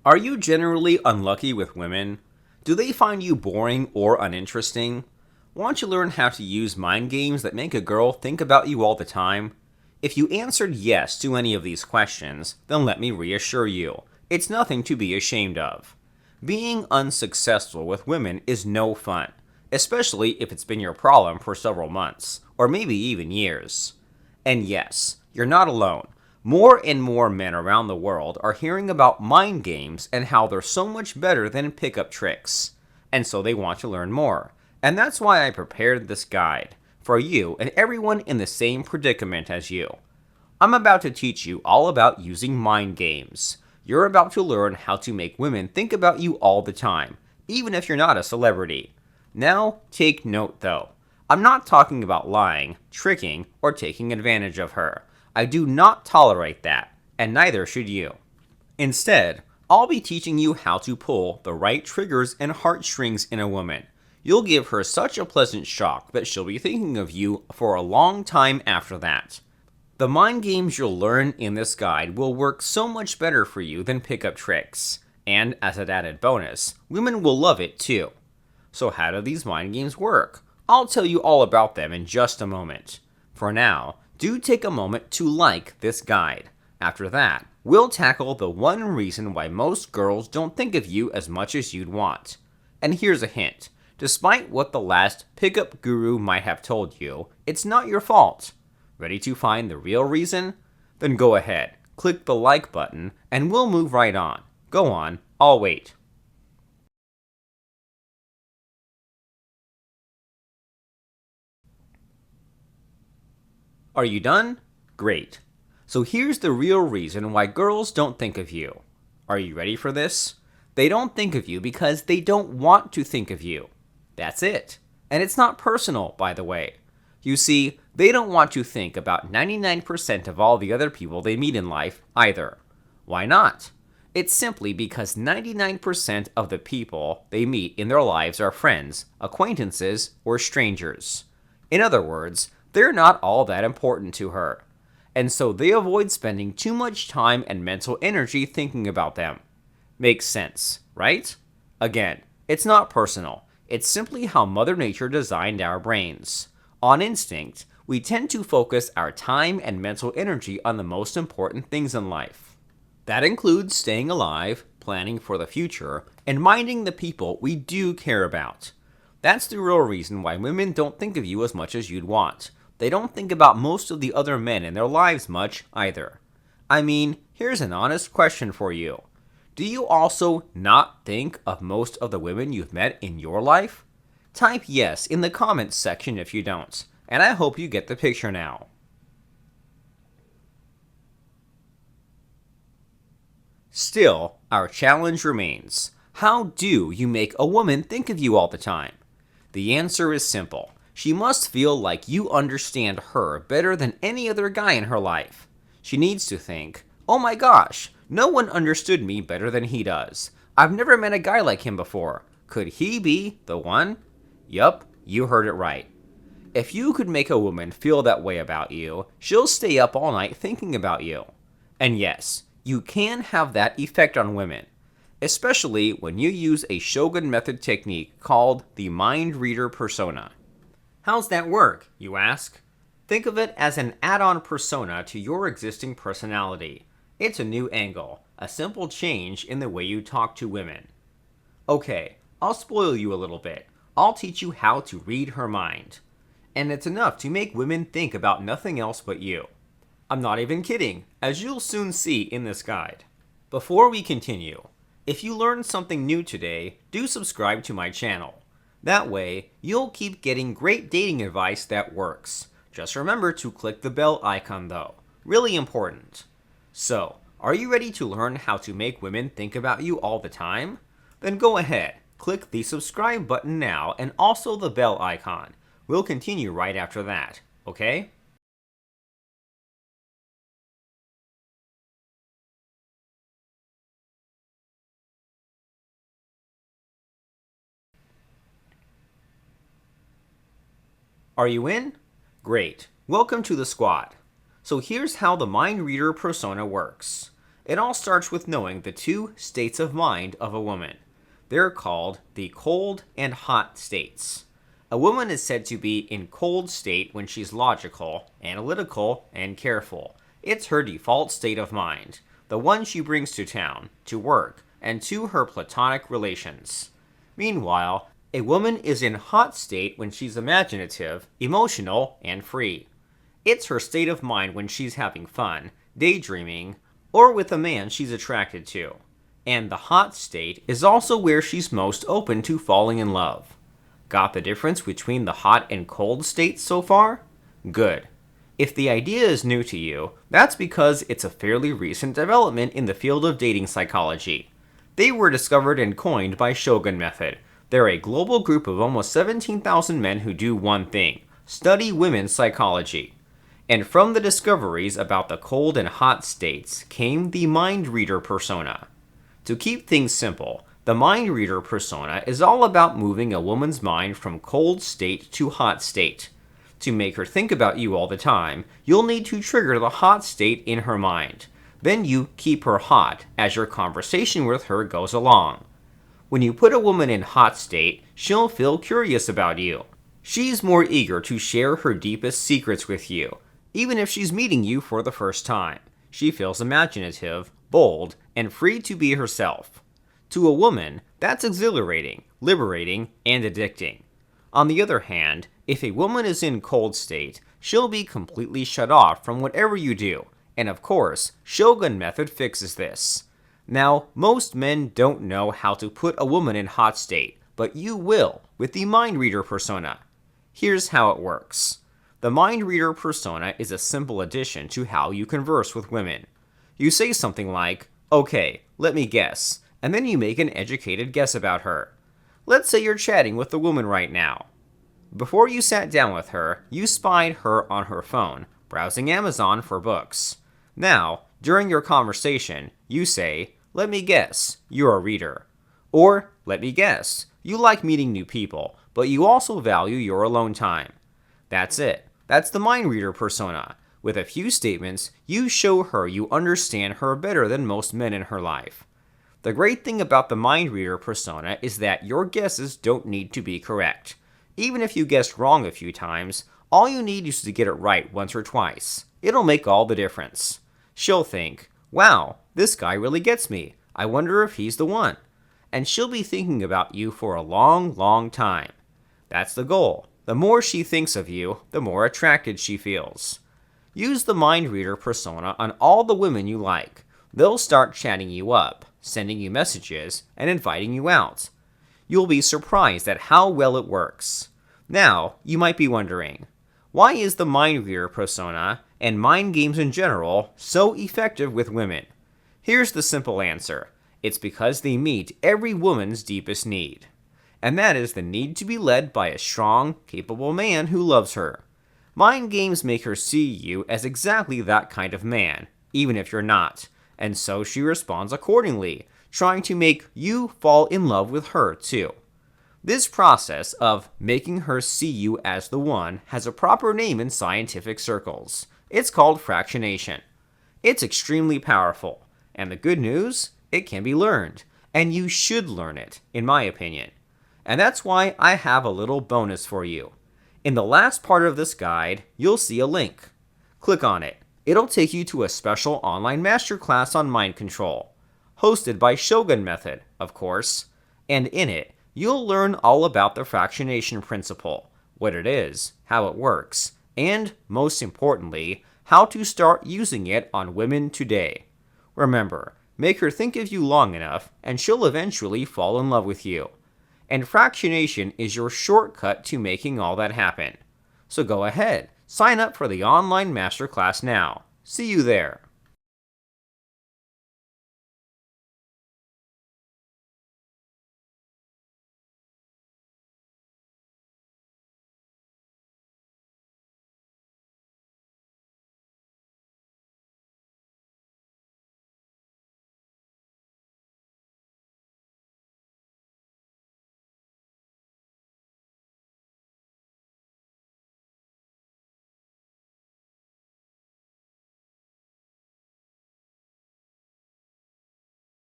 Are you generally unlucky with women? Do they find you boring or uninteresting? Want to learn how to use mind games that make a girl think about you all the time? If you answered yes to any of these questions, then let me reassure you, it's nothing to be ashamed of. Being unsuccessful with women is no fun, especially if it's been your problem for several months, or maybe even years. And yes, you're not alone. More and more men around the world are hearing about mind games and how they're so much better than pickup tricks. And so they want to learn more. And that's why I prepared this guide for you and everyone in the same predicament as you. I'm about to teach you all about using mind games. You're about to learn how to make women think about you all the time, even if you're not a celebrity. Now, take note though. I'm not talking about lying, tricking, or taking advantage of her. I do not tolerate that, and neither should you. Instead, I'll be teaching you how to pull the right triggers and heartstrings in a woman. You'll give her such a pleasant shock that she'll be thinking of you for a long time after that. The mind games you'll learn in this guide will work so much better for you than pickup tricks. And as an added bonus, women will love it too. So how do these mind games work? I'll tell you all about them in just a moment. For now, do take a moment to like this guide. After that, we'll tackle the one reason why most girls don't think of you as much as you'd want. And here's a hint. Despite what the last pickup guru might have told you, it's not your fault. Ready to find the real reason? Then go ahead, click the like button, and we'll move right on. Go on, I'll wait. Are you done? Great. So here's the real reason why girls don't think of you. Are you ready for this? They don't think of you because they don't want to think of you. That's it. And it's not personal, by the way. You see, they don't want to think about 99% of all the other people they meet in life either. Why not? It's simply because 99% of the people they meet in their lives are friends, acquaintances, or strangers. In other words, they're not all that important to her. And so they avoid spending too much time and mental energy thinking about them. Makes sense, right? Again, it's not personal. It's simply how Mother Nature designed our brains. On instinct, we tend to focus our time and mental energy on the most important things in life. That includes staying alive, planning for the future, and minding the people we do care about. That's the real reason why women don't think of you as much as you'd want. They don't think about most of the other men in their lives much either. I mean, here's an honest question for you. Do you also not think of most of the women you've met in your life? Type yes in the comments section if you don't, and I hope you get the picture now. Still, our challenge remains. How do you make a woman think of you all the time? The answer is simple. She must feel like you understand her better than any other guy in her life. She needs to think, oh my gosh, no one understood me better than he does. I've never met a guy like him before. Could he be the one? Yup, you heard it right. If you could make a woman feel that way about you, she'll stay up all night thinking about you. And yes, you can have that effect on women, especially when you use a Shogun method technique called the mind reader persona. How's that work, you ask? Think of it as an add-on persona to your existing personality. It's a new angle, a simple change in the way you talk to women. Okay, I'll spoil you a little bit. I'll teach you how to read her mind. And it's enough to make women think about nothing else but you. I'm not even kidding, as you'll soon see in this guide. Before we continue, if you learned something new today, do subscribe to my channel. That way, you'll keep getting great dating advice that works. Just remember to click the bell icon though. Really important. So, are you ready to learn how to make women think about you all the time? Then go ahead, click the subscribe button now and also the bell icon. We'll continue right after that, okay? Are you in? Great. Welcome to the squad. So here's how the mind reader persona works. It all starts with knowing the two states of mind of a woman. They're called the cold and hot states. A woman is said to be in cold state when she's logical, analytical, and careful. It's her default state of mind, the one she brings to town, to work, and to her platonic relations. Meanwhile, a woman is in hot state when she's imaginative, emotional, and free. It's her state of mind when she's having fun, daydreaming, or with a man she's attracted to. And the hot state is also where she's most open to falling in love. Got the difference between the hot and cold states so far? Good. If the idea is new to you, that's because it's a fairly recent development in the field of dating psychology. They were discovered and coined by Shogun Method. They're a global group of almost 17,000 men who do one thing: study women's psychology. And from the discoveries about the cold and hot states came the mind reader persona. To keep things simple, the mind reader persona is all about moving a woman's mind from cold state to hot state. To make her think about you all the time, you'll need to trigger the hot state in her mind. Then you keep her hot as your conversation with her goes along. When you put a woman in hot state, she'll feel curious about you. She's more eager to share her deepest secrets with you, even if she's meeting you for the first time. She feels imaginative, bold, and free to be herself. To a woman, that's exhilarating, liberating, and addicting. On the other hand, if a woman is in cold state, she'll be completely shut off from whatever you do, and of course, Shogun Method fixes this. Now, most men don't know how to put a woman in hot state, but you will with the mind reader persona. Here's how it works. The mind reader persona is a simple addition to how you converse with women. You say something like, "Okay, let me guess," and then you make an educated guess about her. Let's say you're chatting with a woman right now. Before you sat down with her, you spied her on her phone, browsing Amazon for books. Now, during your conversation, you say, "Let me guess, you're a reader." Or, "Let me guess, you like meeting new people, but you also value your alone time." That's it. That's the mind reader persona. With a few statements, you show her you understand her better than most men in her life. The great thing about the mind reader persona is that your guesses don't need to be correct. Even if you guessed wrong a few times, all you need is to get it right once or twice. It'll make all the difference. She'll think, "Wow, this guy really gets me. I wonder if he's the one." And she'll be thinking about you for a long, long time. That's the goal. The more she thinks of you, the more attracted she feels. Use the mind reader persona on all the women you like. They'll start chatting you up, sending you messages, and inviting you out. You'll be surprised at how well it works. Now, you might be wondering, why is the mind reader persona, and mind games in general, so effective with women? Here's the simple answer. It's because they meet every woman's deepest need. And that is the need to be led by a strong, capable man who loves her. Mind games make her see you as exactly that kind of man, even if you're not, and so she responds accordingly, trying to make you fall in love with her too. This process of making her see you as the one has a proper name in scientific circles. It's called fractionation. It's extremely powerful, and the good news, it can be learned, and you should learn it, in my opinion. And that's why I have a little bonus for you. In the last part of this guide, you'll see a link. Click on it. It'll take you to a special online masterclass on mind control, hosted by Shogun Method, of course. And in it, you'll learn all about the fractionation principle, what it is, how it works, and, most importantly, how to start using it on women today. Remember, make her think of you long enough, and she'll eventually fall in love with you. And fractionation is your shortcut to making all that happen. So go ahead, sign up for the online masterclass now. See you there.